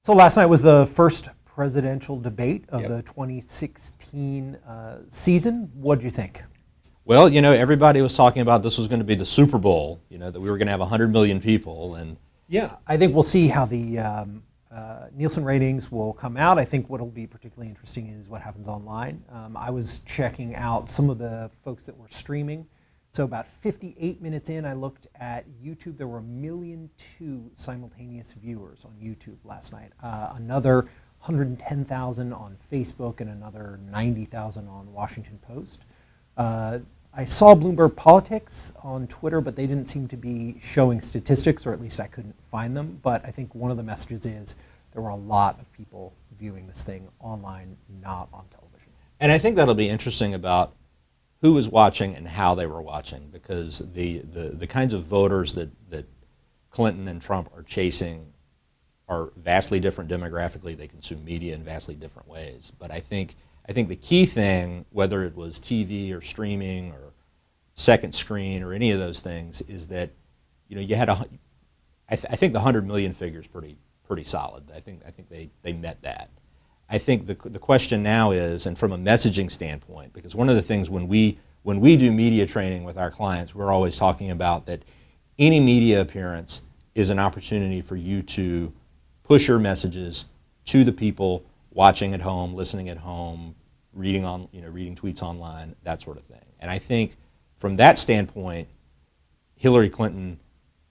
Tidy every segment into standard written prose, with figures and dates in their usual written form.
So last night was the first presidential debate of Yep. the 2016 season. What did you think? Well, everybody was talking about this was going to be the Super Bowl, that we were going to have 100 million people. And Yeah, I think we'll see how the Nielsen ratings will come out. I think what will be particularly interesting is what happens online. I was checking out some of the folks that were streaming. So about 58 minutes in, I looked at YouTube. There were 1.2 million simultaneous viewers on YouTube last night. Another 110,000 on Facebook and another 90,000 on Washington Post. I saw Bloomberg Politics on Twitter, but they didn't seem to be showing statistics, or at least I couldn't find them. But I think one of the messages is there were a lot of people viewing this thing online, not on television. And I think that'll be interesting about who was watching and how they were watching, because the kinds of voters that Clinton and Trump are chasing are vastly different demographically. They consume media in vastly different ways. But I think the key thing, whether it was TV or streaming or second screen or any of those things, is that you had I think the 100 million figure is pretty solid. I think they met that. I think the question now is, and from a messaging standpoint, because one of the things when we do media training with our clients, we're always talking about that any media appearance is an opportunity for you to push your messages to the people watching at home, listening at home, reading tweets online, that sort of thing. And I think from that standpoint, Hillary Clinton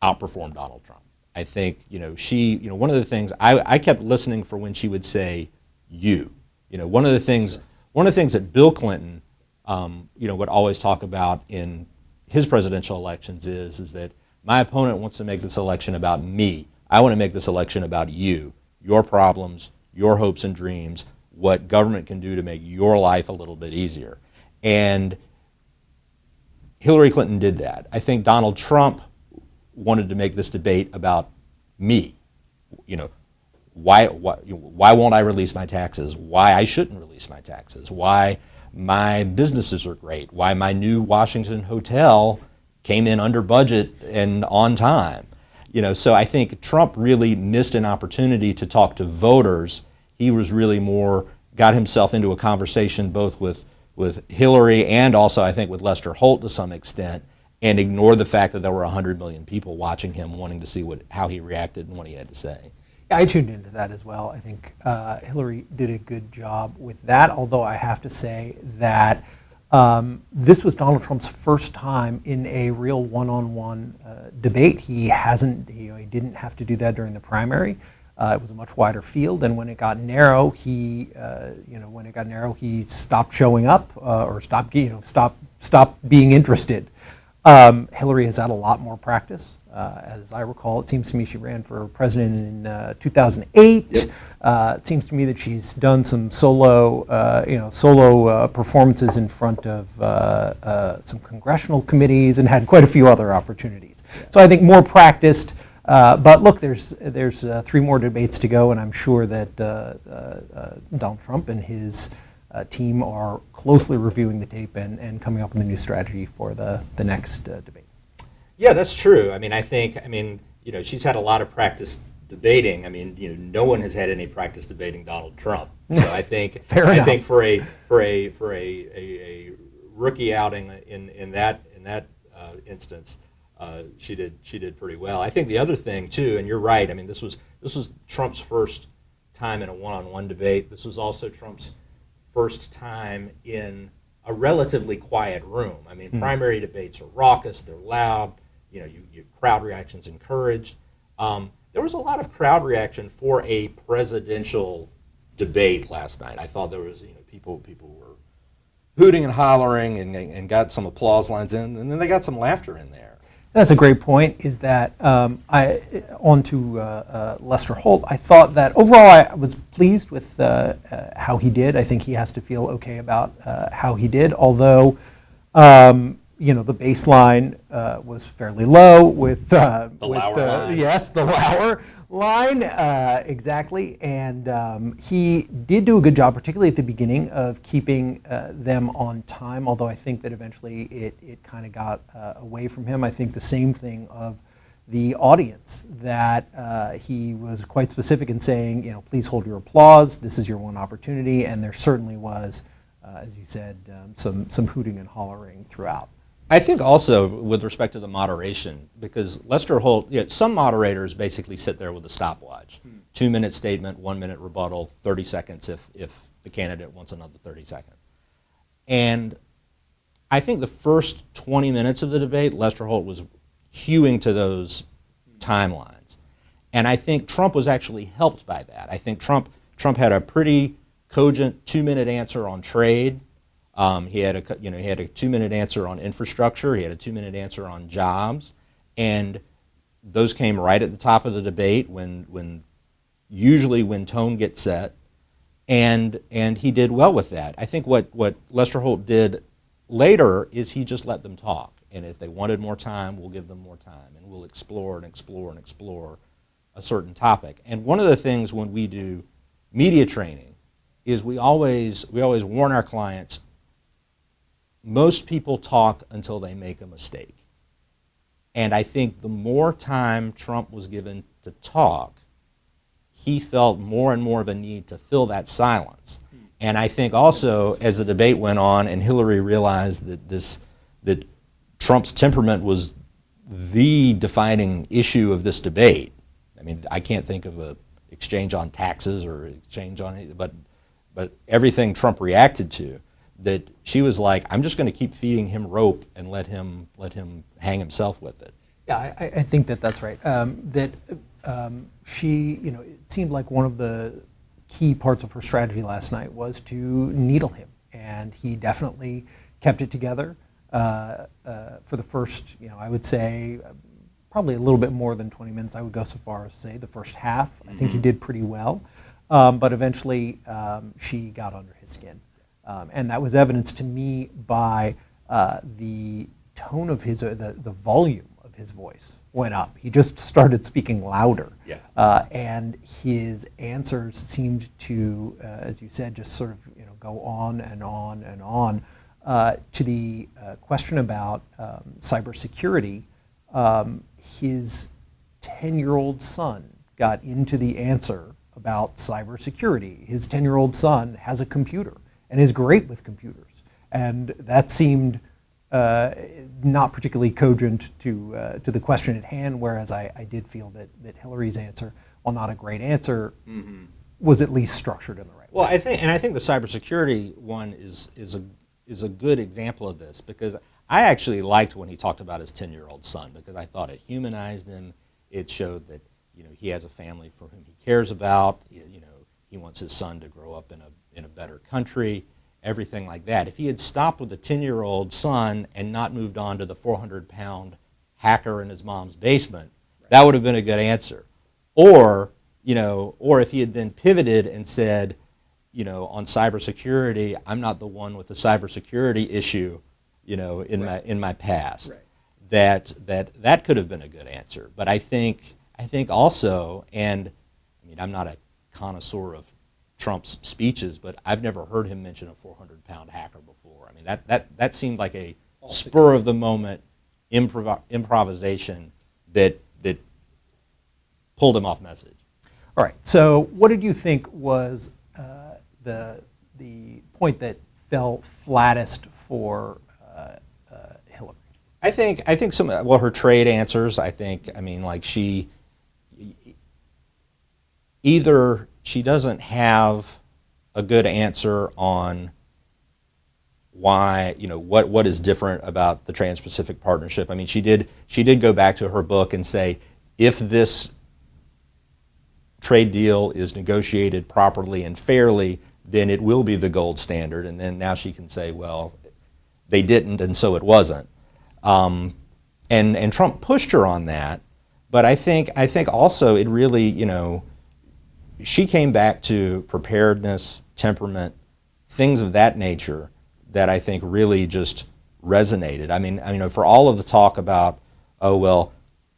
outperformed Donald Trump. I think one of the things I kept listening for when she would say you. One of the things that Bill Clinton would always talk about in his presidential elections is that my opponent wants to make this election about me. I want to make this election about you, your problems, your hopes and dreams, what government can do to make your life a little bit easier. And Hillary Clinton did that. I think Donald Trump wanted to make this debate about me. Why won't I release my taxes? Why I shouldn't release my taxes? Why my businesses are great? Why my new Washington hotel came in under budget and on time? So I think Trump really missed an opportunity to talk to voters. He was really got himself into a conversation both with Hillary and also I think with Lester Holt to some extent, and ignored the fact that there were 100 million people watching him, wanting to see how he reacted and what he had to say. Yeah, I tuned into that as well. I think Hillary did a good job with that, although I have to say that this was Donald Trump's first time in a real one-on-one debate. He didn't have to do that during the primary. It was a much wider field, and when it got narrow, he stopped showing up or stopped being interested. Hillary has had a lot more practice. As I recall, it seems to me she ran for president in 2008. Yep. It seems to me that she's done some solo performances in front of some congressional committees and had quite a few other opportunities. Yeah. So I think more practiced. But look, there's 3 more debates to go, and I'm sure that Donald Trump and his team are closely reviewing the tape and coming up with a new strategy for the next debate. Yeah, that's true. She's had a lot of practice debating. No one has had any practice debating Donald Trump. So I think think for a rookie outing in that instance, she did pretty well. I think the other thing too, and you're right. This was Trump's first time in a one-on-one debate. This was also Trump's first time in a relatively quiet room. Primary debates are raucous, they're loud, you crowd reactions encouraged. There was a lot of crowd reaction for a presidential debate last night. I thought there was, people were hooting and hollering and got some applause lines in, and then they got some laughter in there. That's a great point, is that on to Lester Holt. I thought that overall I was pleased with how he did. I think he has to feel okay about how he did, although the baseline was fairly low with the Lauer line. Yes, the Lauer line, exactly. And he did do a good job, particularly at the beginning, of keeping them on time, although I think that eventually it kind of got away from him. I think the same thing of the audience that he was quite specific in saying, please hold your applause. This is your one opportunity, and there certainly was, as you said, some hooting and hollering throughout. I think also with respect to the moderation, because Lester Holt, some moderators basically sit there with a stopwatch. 2-minute statement, 1-minute rebuttal, 30 seconds if the candidate wants another 30 seconds. And I think the first 20 minutes of the debate, Lester Holt was hewing to those timelines. And I think Trump was actually helped by that. I think Trump had a pretty cogent 2-minute answer on trade. He had a 2-minute answer on infrastructure. He had a 2-minute answer on jobs, and those came right at the top of the debate usually when tone gets set, and he did well with that. I think what Lester Holt did later is he just let them talk, and if they wanted more time, we'll give them more time, and we'll explore and explore and explore a certain topic. And one of the things when we do media training is we always warn our clients. Most people talk until they make a mistake. And I think the more time Trump was given to talk, he felt more and more of a need to fill that silence. And I think also as the debate went on and Hillary realized that Trump's temperament was the defining issue of this debate. I mean, I can't think of an exchange on taxes or exchange on anything, but everything Trump reacted to, that she was like, I'm just going to keep feeding him rope and let him hang himself with it. Yeah, I think that's right. She, it seemed like one of the key parts of her strategy last night was to needle him, and he definitely kept it together for the first, I would say, probably a little bit more than 20 minutes. I would go so far as to say the first half. I think he did pretty well, but eventually she got under his skin. And that was evidenced to me by the tone of his, the volume of his voice went up. He just started speaking louder. Yeah. And his answers seemed to, as you said, just sort of go on and on and on. To the question about cybersecurity, his 10-year-old son got into the answer about cybersecurity. His 10-year-old son has a computer and is great with computers. And that seemed not particularly cogent to the question at hand, whereas I did feel that Hillary's answer, while not a great answer, was at least structured in the right way. Well, I think the cybersecurity one is a good example of this, because I actually liked when he talked about his 10-year-old son, because I thought it humanized him. It showed that he has a family for whom he cares about. He wants his son to grow up in a better country, everything like that. If he had stopped with the 10-year-old son and not moved on to the 400-pound hacker in his mom's basement, that would have been a good answer. Or if he had then pivoted and said, on cybersecurity, I'm not the one with the cybersecurity issue, in my past. Right. That could have been a good answer. But I think also, and I mean, I'm not a connoisseur of Trump's speeches, but I've never heard him mention a 400-pound hacker before. I mean, that seemed like a spur of the moment improvisation that pulled him off message. All right. So, what did you think was the point that fell flattest for Hillary? I think her trade answers. Either she doesn't have a good answer on why, what is different about the Trans-Pacific Partnership. I mean, she did go back to her book and say, if this trade deal is negotiated properly and fairly, then it will be the gold standard. And then now she can say, well, they didn't, and so it wasn't. And Trump pushed her on that. But I think also it really, she came back to preparedness, temperament, things of that nature that I think really just resonated. I mean, for all of the talk about, oh, well,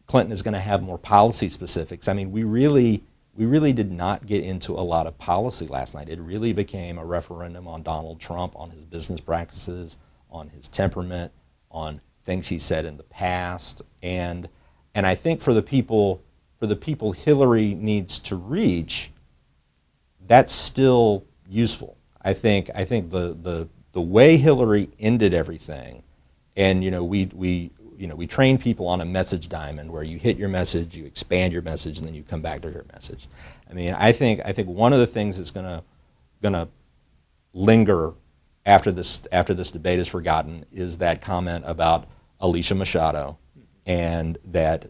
Clinton is going to have more policy specifics. I mean, we really did not get into a lot of policy last night. It really became a referendum on Donald Trump, on his business practices, on his temperament, on things he said in the past. And And I think for the people Hillary needs to reach, that's still useful. I think the way Hillary ended everything, and we train people on a message diamond where you hit your message, you expand your message, and then you come back to your message. I mean, I think one of the things that's gonna linger after this debate is forgotten is that comment about Alicia Machado, and that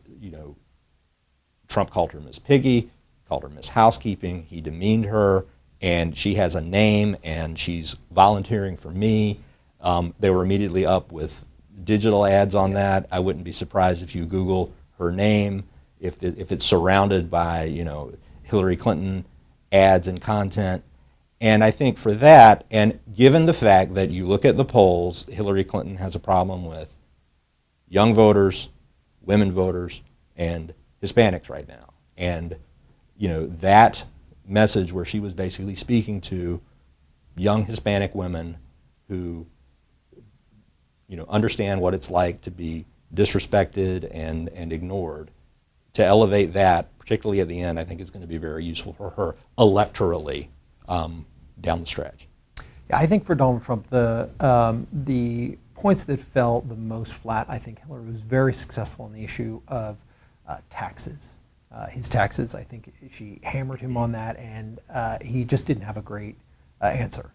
Trump called her Miss Piggy, called her Miss Housekeeping. He demeaned her, and she has a name, and she's volunteering for me. They were immediately up with digital ads on that. I wouldn't be surprised if you Google her name, if it's surrounded by Hillary Clinton ads and content. And I think for that, and given the fact that you look at the polls, Hillary Clinton has a problem with young voters, women voters, and Hispanics right now. And that message where she was basically speaking to young Hispanic women who understand what it's like to be disrespected and ignored, to elevate that, particularly at the end, I think is going to be very useful for her electorally down the stretch. Yeah, I think for Donald Trump, the points that fell the most flat, I think Hillary was very successful on the issue of taxes. His taxes, I think she hammered him on that, and he just didn't have a great answer.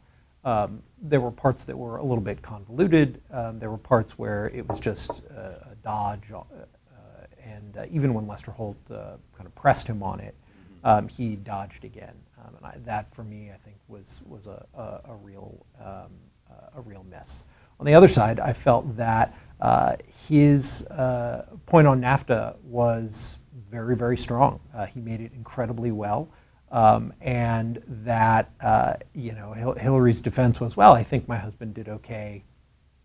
There were parts that were a little bit convoluted. There were parts where it was just a dodge, and even when Lester Holt kind of pressed him on it, he dodged again. And that, for me, I think was a real miss. On the other side, I felt that his point on NAFTA was very, very strong. He made it incredibly well. And that Hillary's defense was, well, I think my husband did okay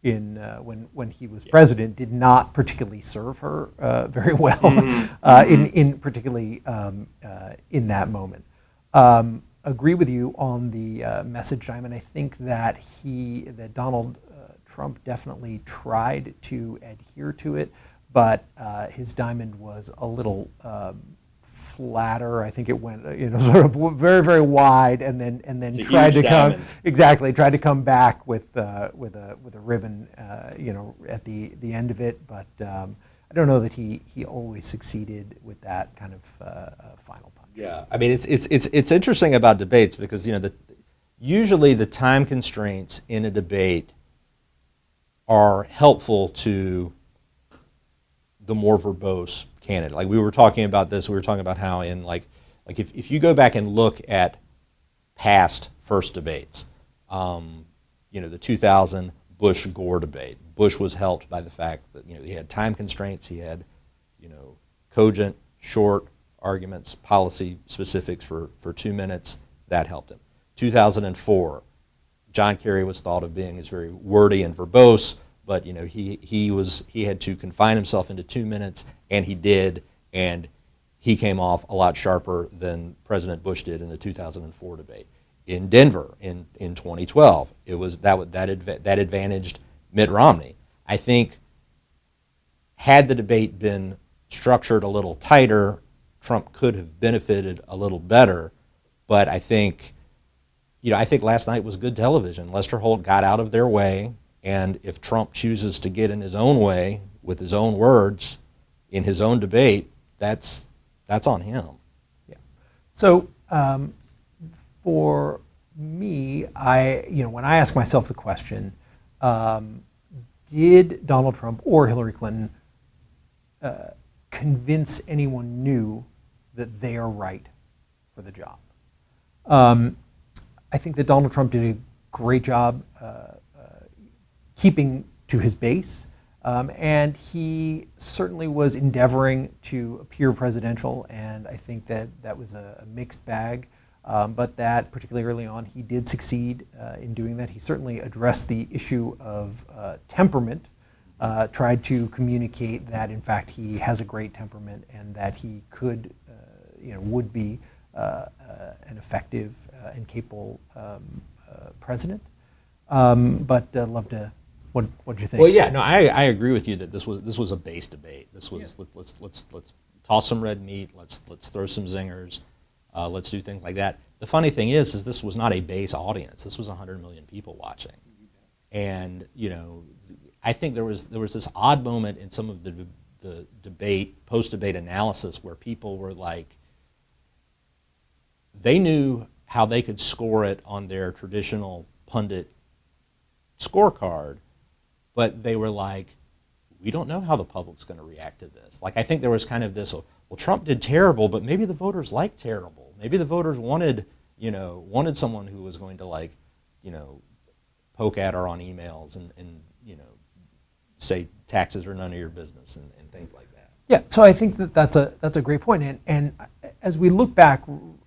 in when he was president, did not particularly serve her very well, in particularly in that moment. Agree with you on the message diamond. I think that Donald Trump definitely tried to adhere to it, but his diamond was a little flatter. I think it went, sort of very, very wide, and then tried to come back with a ribbon, at the end of it. But I don't know that he always succeeded with that kind of final punch. Yeah, I mean it's interesting about debates because usually the time constraints in a debate are helpful to the more verbose candidate. Like we were talking about this, we were talking about how in if you go back and look at past first debates, the 2000 Bush-Gore debate, Bush was helped by the fact that he had time constraints, he had cogent, short arguments, policy specifics for 2 minutes. That helped him. 2004, John Kerry was thought of being as very wordy and verbose, but he had to confine himself into 2 minutes, and he did, and he came off a lot sharper than President Bush did in the 2004 debate. In Denver in 2012, it was that advantaged Mitt Romney. I think had the debate been structured a little tighter, Trump could have benefited a little better, but I think last night was good television. Lester Holt got out of their way, and if Trump chooses to get in his own way with his own words in his own debate, that's on him. Yeah. So for me, when I ask myself the question, did Donald Trump or Hillary Clinton convince anyone new that they are right for the job? I think that Donald Trump did a great job keeping to his base, and he certainly was endeavoring to appear presidential, and I think that was a mixed bag, but that particularly early on he did succeed in doing that. He certainly addressed the issue of temperament, tried to communicate that in fact he has a great temperament and that he could, would be an effective and capable president. But I'd love to What'd you think? Well, yeah, no, I agree with you that this was a base debate. This was let's toss some red meat. Let's throw some zingers. Let's do things like that. The funny thing is this was not a base audience. This was 100 million people watching, and I think there was this odd moment in some of the debate, post-debate analysis, where people were like, they knew how they could score it on their traditional pundit scorecard, but they were like, we don't know how the public's going to react to this. Like, I think there was kind of this, well, Trump did terrible, but maybe the voters liked terrible. Maybe the voters wanted someone who was going to poke at her on emails and say taxes are none of your business and things like that. Yeah, so I think that's a great point. And as we look back,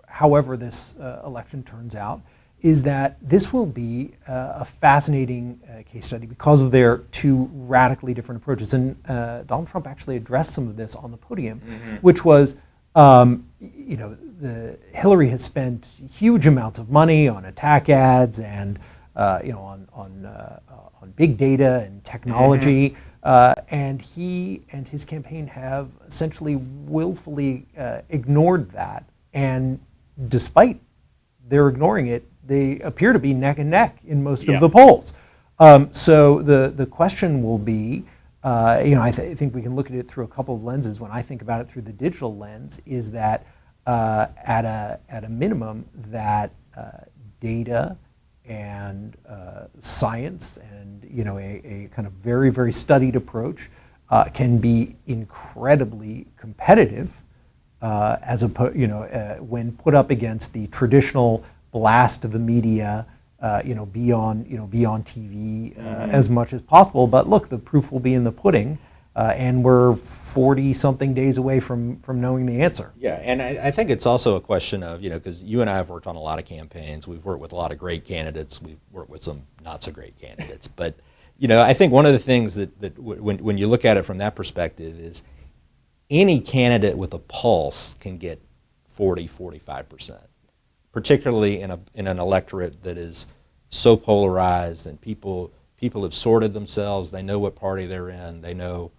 however this election turns out, is that this will be a fascinating case study because of their two radically different approaches. And Donald Trump actually addressed some of this on the podium, which was, Hillary has spent huge amounts of money on attack ads and on big data and technology, and he and his campaign have essentially willfully ignored that. And despite their ignoring it, they appear to be neck and neck in most of the polls. So the question will be, I think we can look at it through a couple of lenses. When I think about it through the digital lens, is that at a minimum that data and science and a kind of very, very studied approach can be incredibly competitive when put up against the traditional blast of the media, be on TV as much as possible. But look, the proof will be in the pudding, and we're 40-something days away from knowing the answer. Yeah, and I think it's also a question of, because you and I have worked on a lot of campaigns. We've worked with a lot of great candidates. We've worked with some not so great candidates. But, I think one of the things that when you look at it from that perspective is any candidate with a pulse can get 45%, particularly in an electorate that is so polarized, and people have sorted themselves. They know what party they're in. They know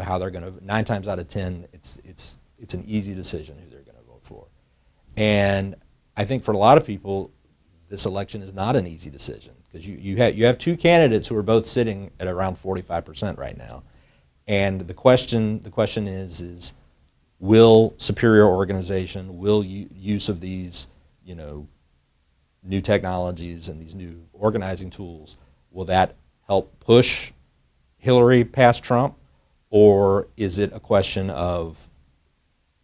how they're going to. 9 times out of 10, it's an easy decision who they're going to vote for. And I think for a lot of people, this election is not an easy decision, because you have two candidates who are both sitting at around 45% right now. And the question is will superior organization, will use of these new technologies and these new organizing tools, will that help push Hillary past Trump, or is it a question of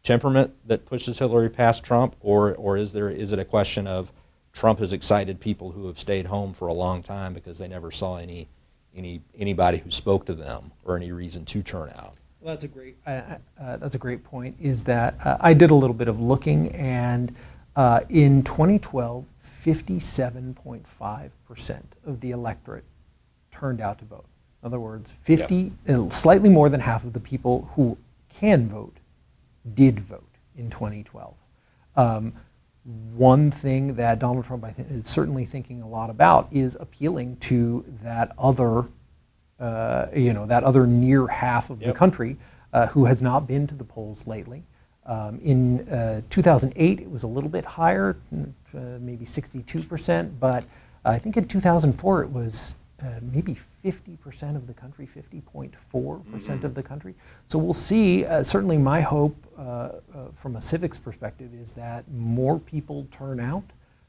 temperament that pushes Hillary past Trump, or is it a question of Trump has excited people who have stayed home for a long time because they never saw anybody who spoke to them or any reason to turn out? Well, that's a great point. Is that I did a little bit of looking, and in 2012, 57.5% of the electorate turned out to vote. In other words, slightly more than half of the people who can vote did vote in 2012. One thing that Donald Trump, I think, is certainly thinking a lot about is appealing to that other near half of the country who has not been to the polls lately. In 2008, it was a little bit higher, maybe 62%, but I think in 2004 it was maybe 50% of the country, 50.4% of the country. So we'll see. Certainly my hope from a civics perspective is that more people turn out.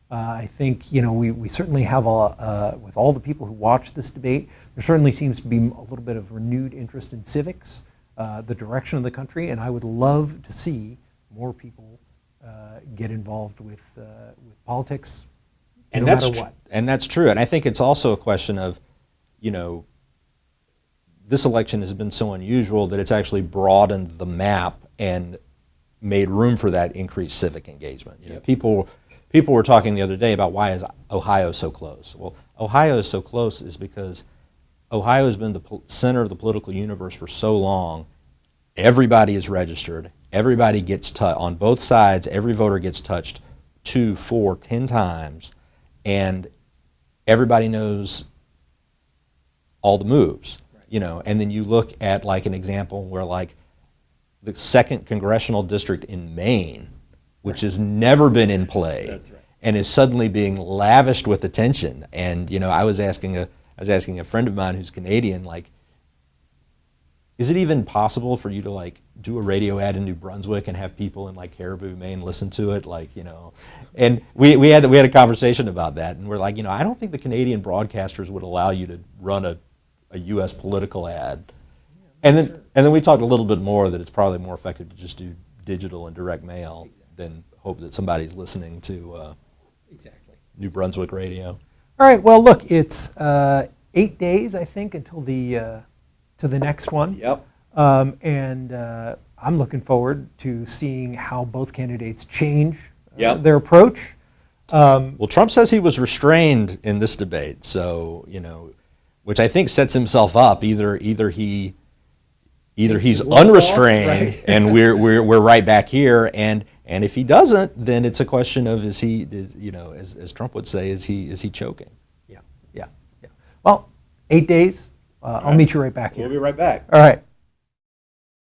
I think we certainly have with all the people who watch this debate, there certainly seems to be a little bit of renewed interest in civics, the direction of the country, and I would love to see more people get involved with politics, no matter what. And that's true. And I think it's also a question of, this election has been so unusual that it's actually broadened the map and made room for that increased civic engagement. People were talking the other day about why is Ohio so close. Well, Ohio is so close is because Ohio has been the center of the political universe for so long. Everybody is registered. Everybody gets touched. On both sides, every voter gets touched 2, 4, 10 times. And everybody knows all the moves, you know. And then you look at like an example where like the 2nd congressional district in Maine, which has never been in play, That's right. and is suddenly being lavished with attention. And you know, I was asking a friend of mine who's Canadian, like, is it even possible for you to like do a radio ad in New Brunswick and have people in like Caribou, Maine listen to it? Like, you know, and we had a conversation about that, and we're like, you know, I don't think the Canadian broadcasters would allow you to run a U.S. political ad. And then we talked a little bit more that it's probably more effective to just do digital and direct mail than hope that somebody's listening to New Brunswick radio. All right. Well, look, it's 8 days, I think, until the to the next one. Yep. And I'm looking forward to seeing how both candidates change Yep. their approach. Well, Trump says he was restrained in this debate, so you know, which I think sets himself up. Either he's his gloves off, unrestrained, right? and we're right back here, and if he doesn't, then it's a question of you know, as Trump would say, is he choking? Yeah. Well, 8 days. I'll meet you right back here. We'll be right back. All right.